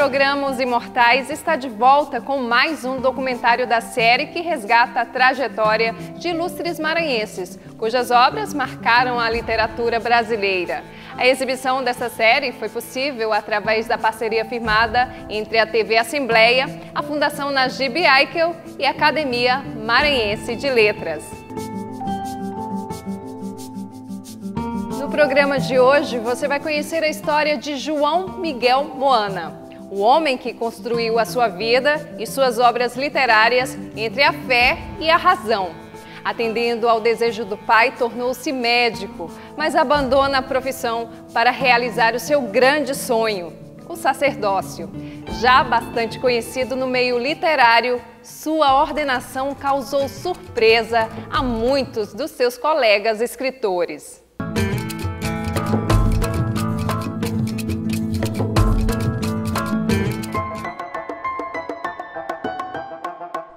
programa Os Imortais está de volta com mais um documentário da série que resgata a trajetória de ilustres maranhenses, cujas obras marcaram a literatura brasileira. A exibição dessa série foi possível através da parceria firmada entre a TV Assembleia, a Fundação Najib Aikel e a Academia Maranhense de Letras. No programa de hoje, você vai conhecer a história de João Miguel Moana, o homem que construiu a sua vida e suas obras literárias entre a fé e a razão. Atendendo ao desejo do pai, tornou-se médico, mas abandona a profissão para realizar o seu grande sonho, o sacerdócio. Já bastante conhecido no meio literário, sua ordenação causou surpresa a muitos dos seus colegas escritores.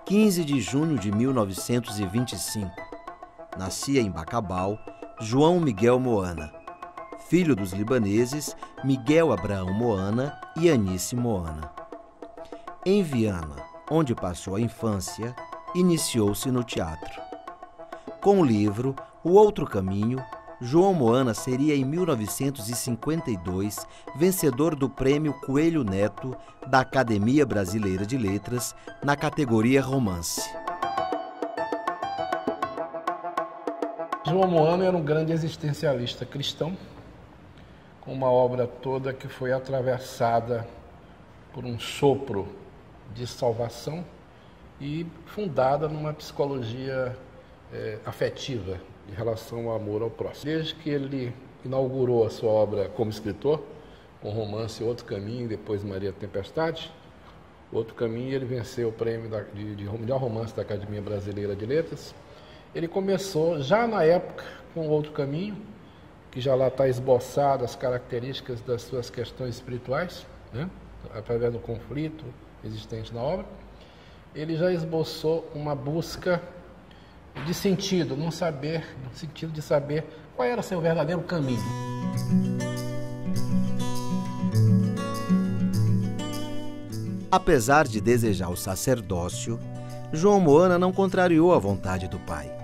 15 de junho de 1925, nascia em Bacabal João Miguel Moana, filho dos libaneses Miguel Abraão Moana e Anice Moana. Em Viana, onde passou a infância, iniciou-se no teatro. Com o livro O Outro Caminho, João Moana seria em 1952 vencedor do Prêmio Coelho Neto da Academia Brasileira de Letras na categoria romance. João Moana era um grande existencialista cristão, com uma obra toda que foi atravessada por um sopro de salvação e fundada numa psicologia afetiva, em relação ao amor ao próximo. Desde que ele inaugurou a sua obra como escritor, com o romance Outro Caminho, depois Maria Tempestade, Outro Caminho, ele venceu o prêmio de melhor romance da Academia Brasileira de Letras. Ele começou já na época com Outro Caminho, que já lá está esboçado as características das suas questões espirituais, né? Através do conflito existente na obra. Ele já esboçou uma busca de sentido, no sentido de saber qual era seu verdadeiro caminho. Apesar de desejar o sacerdócio, João Moana não contrariou a vontade do pai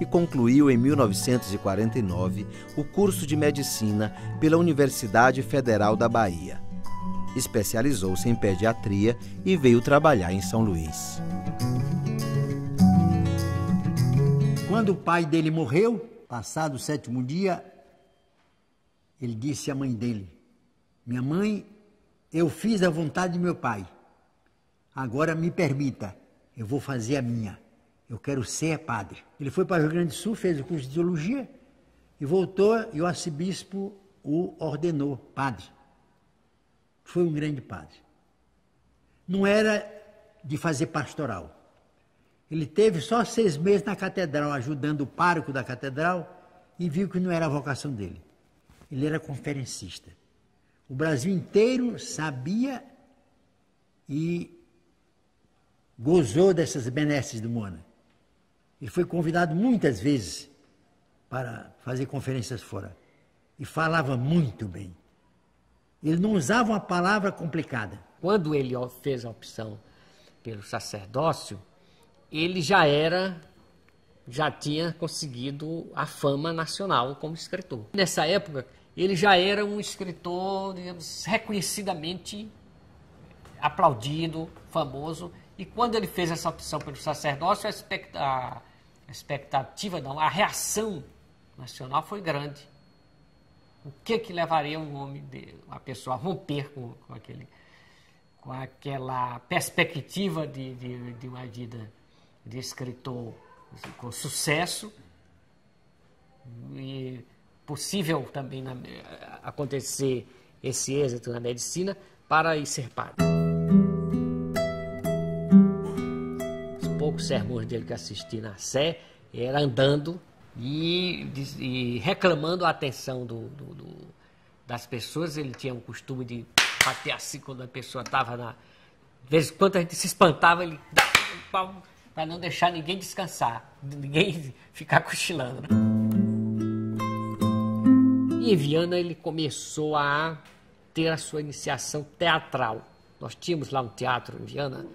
e concluiu em 1949 o curso de medicina pela Universidade Federal da Bahia. Especializou-se em pediatria e veio trabalhar em São Luís. Quando o pai dele morreu, passado o 7º dia, ele disse à mãe dele: minha mãe, eu fiz a vontade de meu pai. Agora me permita, eu vou fazer a minha. Eu quero ser padre. Ele foi para o Rio Grande do Sul, fez o curso de teologia e voltou e o arcebispo o ordenou padre. Foi um grande padre. Não era de fazer pastoral. Ele teve só 6 meses na catedral, ajudando o pároco da catedral, e viu que não era a vocação dele. Ele era conferencista. O Brasil inteiro sabia e gozou dessas benesses do Moana. Ele foi convidado muitas vezes para fazer conferências fora. E falava muito bem. Ele não usava uma palavra complicada. Quando ele fez a opção pelo sacerdócio, ele já tinha conseguido a fama nacional como escritor. Nessa época, ele já era um escritor, digamos, reconhecidamente aplaudido, famoso, e quando ele fez essa opção pelo sacerdócio, a expectativa, não, a reação nacional foi grande. O que levaria uma pessoa a romper com aquela perspectiva de uma vida de escritor com sucesso, e possível também acontecer esse êxito na medicina, para ir ser padre. Os poucos sermões dele que assisti na Sé era andando e reclamando a atenção das pessoas. Ele tinha o costume de bater assim quando a pessoa estava de vez em quando a gente se espantava, ele dava um pau para não deixar ninguém descansar, ninguém ficar cochilando, né? E em Viana ele começou a ter a sua iniciação teatral. Nós tínhamos lá um teatro em Viana,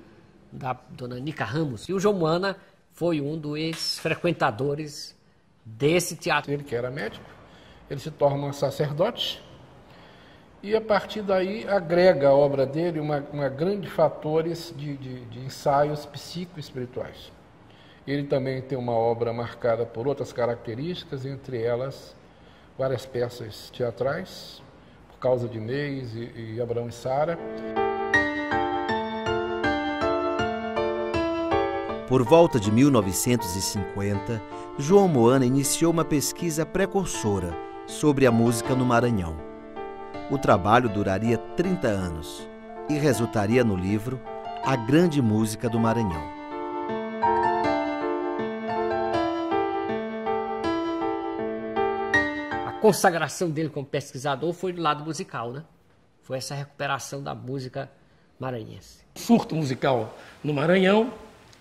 da dona Nica Ramos, e o João Moana foi um dos frequentadores desse teatro. Ele que era médico, ele se torna um sacerdote e a partir daí agrega à obra dele uma grande fatores de ensaios psico-espirituais. Ele também tem uma obra marcada por outras características, entre elas várias peças teatrais, Por Causa de Inês e Abraão e Sara. Por volta de 1950, João Moana iniciou uma pesquisa precursora sobre a música no Maranhão. O trabalho duraria 30 anos e resultaria no livro A Grande Música do Maranhão. A consagração dele como pesquisador foi do lado musical, né? Foi essa recuperação da música maranhense. Surto musical no Maranhão,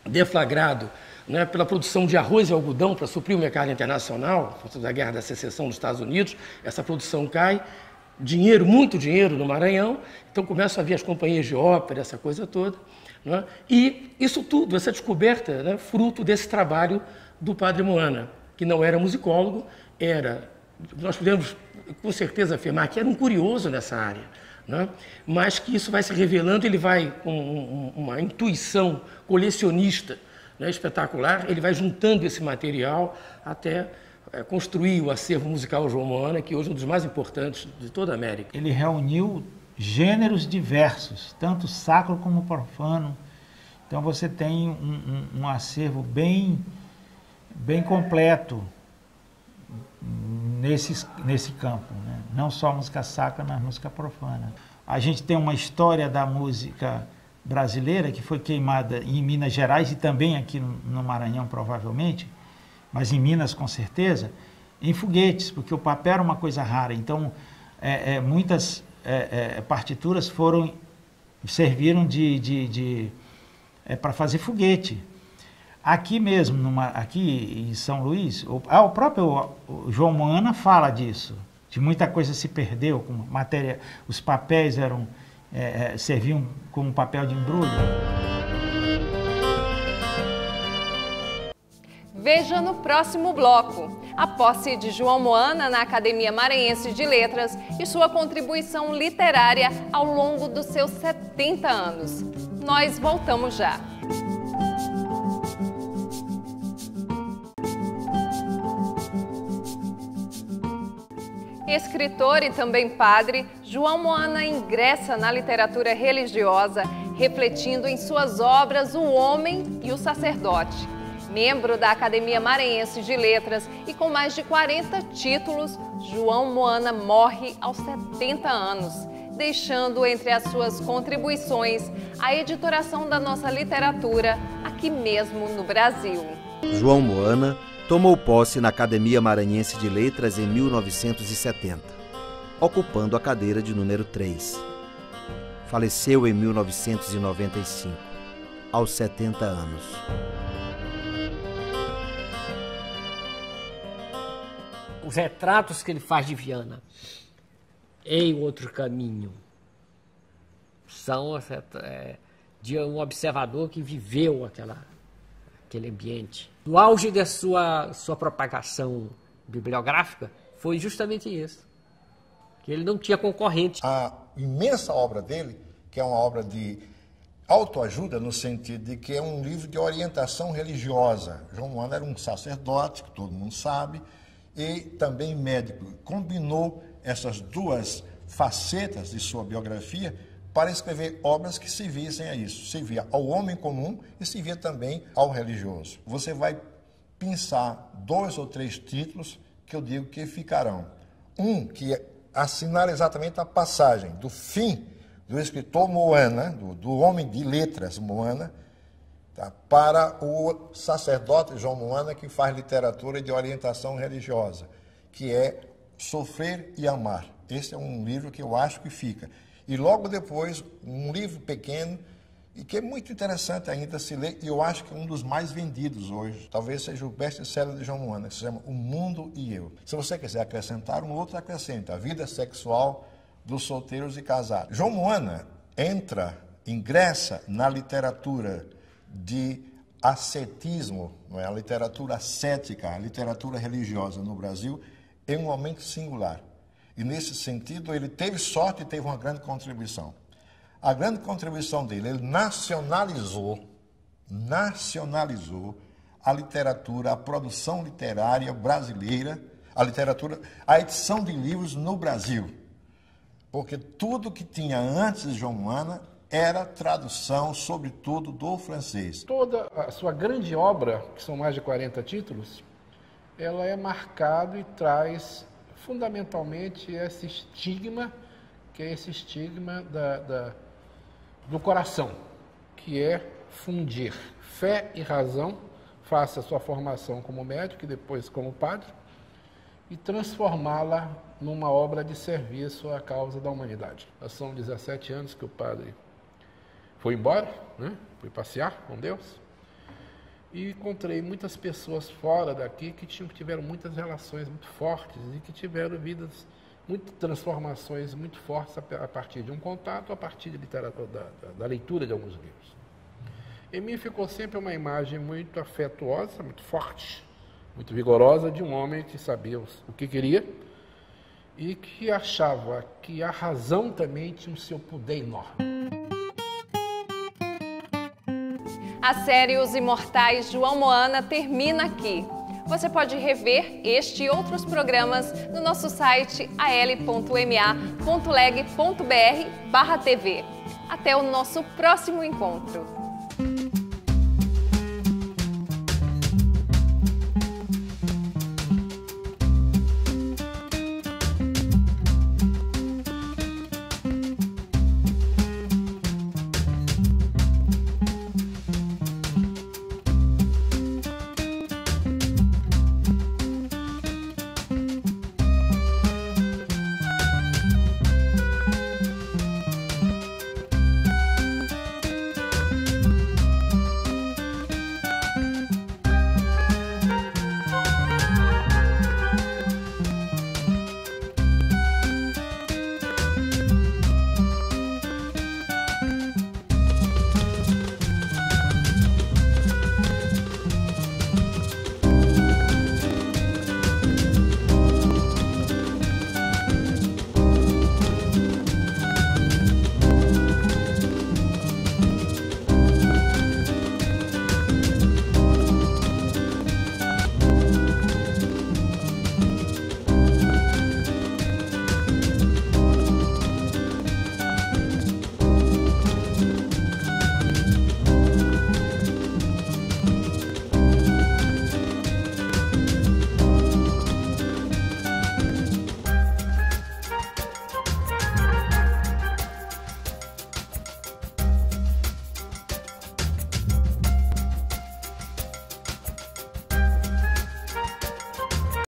deflagrado, né, pela produção de arroz e algodão para suprir o mercado internacional, por causa da Guerra da Secessão dos Estados Unidos. Essa produção cai, dinheiro, muito dinheiro no Maranhão, então começam a vir as companhias de ópera, essa coisa toda, né? E isso tudo, essa descoberta, né, fruto desse trabalho do padre Moana, que não era musicólogo, nós podemos com certeza afirmar que era um curioso nessa área, né? Mas que isso vai se revelando, ele vai com uma intuição colecionista, né, espetacular, ele vai juntando esse material até construir o acervo musical João Moana, que hoje é um dos mais importantes de toda a América. Ele reuniu gêneros diversos, tanto sacro como profano. Então você tem um acervo bem completo nesse campo, né? Não só música sacra, mas música profana. A gente tem uma história da música brasileira que foi queimada em Minas Gerais e também aqui no Maranhão, provavelmente, mas em Minas com certeza, em foguetes, porque o papel era uma coisa rara. Então, muitas partituras serviram para fazer foguete. Aqui mesmo, aqui em São Luís, o próprio João Moana fala disso, de muita coisa se perdeu, com matéria, os papéis serviam como papel de embrulho. Veja no próximo bloco a posse de João Moana na Academia Maranhense de Letras e sua contribuição literária ao longo dos seus 70 anos. Nós voltamos já. Escritor e também padre, João Moana ingressa na literatura religiosa, refletindo em suas obras o homem e o sacerdote. Membro da Academia Maranhense de Letras e com mais de 40 títulos, João Moana morre aos 70 anos, deixando entre as suas contribuições a editoração da nossa literatura aqui mesmo no Brasil. João Moana tomou posse na Academia Maranhense de Letras em 1970, ocupando a cadeira de número 3. Faleceu em 1995, aos 70 anos. Os retratos que ele faz de Viana em Outro Caminho são de um observador que viveu aquele ambiente. No auge da sua propagação bibliográfica foi justamente isso, que ele não tinha concorrente. A imensa obra dele, que é uma obra de autoajuda, no sentido de que é um livro de orientação religiosa. João Moana era um sacerdote, que todo mundo sabe, e também médico. Combinou essas duas facetas de sua biografia para escrever obras que servissem a isso. Servia ao homem comum e servia também ao religioso. Você vai pensar 2 ou 3 títulos que eu digo que ficarão. Um que assinala exatamente a passagem do fim do escritor Moana, do homem de letras Moana, tá, para o sacerdote João Moana, que faz literatura de orientação religiosa, que é Sofrer e Amar. Esse é um livro que eu acho que fica. E logo depois, um livro pequeno, e que é muito interessante ainda se ler, e eu acho que é um dos mais vendidos hoje. Talvez seja o best-seller de João Moana, que se chama O Mundo e Eu. Se você quiser acrescentar um outro, acrescenta. A vida sexual dos solteiros e casados. João Moana entra ingressa na literatura de ascetismo, não é? A literatura ascética, a literatura religiosa no Brasil, em um momento singular. E, nesse sentido, ele teve sorte e teve uma grande contribuição. A grande contribuição dele, ele nacionalizou a literatura, a produção literária brasileira, a edição de livros no Brasil. Porque tudo que tinha antes de João Moana era tradução, sobretudo, do francês. Toda a sua grande obra, que são mais de 40 títulos, ela é marcada e traz fundamentalmente esse estigma, que é esse estigma do coração, que é fundir fé e razão, faça a sua formação como médico e depois como padre, e transformá-la numa obra de serviço à causa da humanidade. Já são 17 anos que o padre foi embora, né? Foi passear com Deus, e encontrei muitas pessoas fora daqui que tiveram muitas relações muito fortes e que tiveram vidas, muitas transformações muito fortes a partir de um contato, a partir de literatura, da leitura de alguns livros. Em mim ficou sempre uma imagem muito afetuosa, muito forte, muito vigorosa, de um homem que sabia o que queria e que achava que a razão também tinha o seu poder enorme. A série Os Imortais João Moana termina aqui. Você pode rever este e outros programas no nosso site al.ma.leg.br/tv. Até o nosso próximo encontro.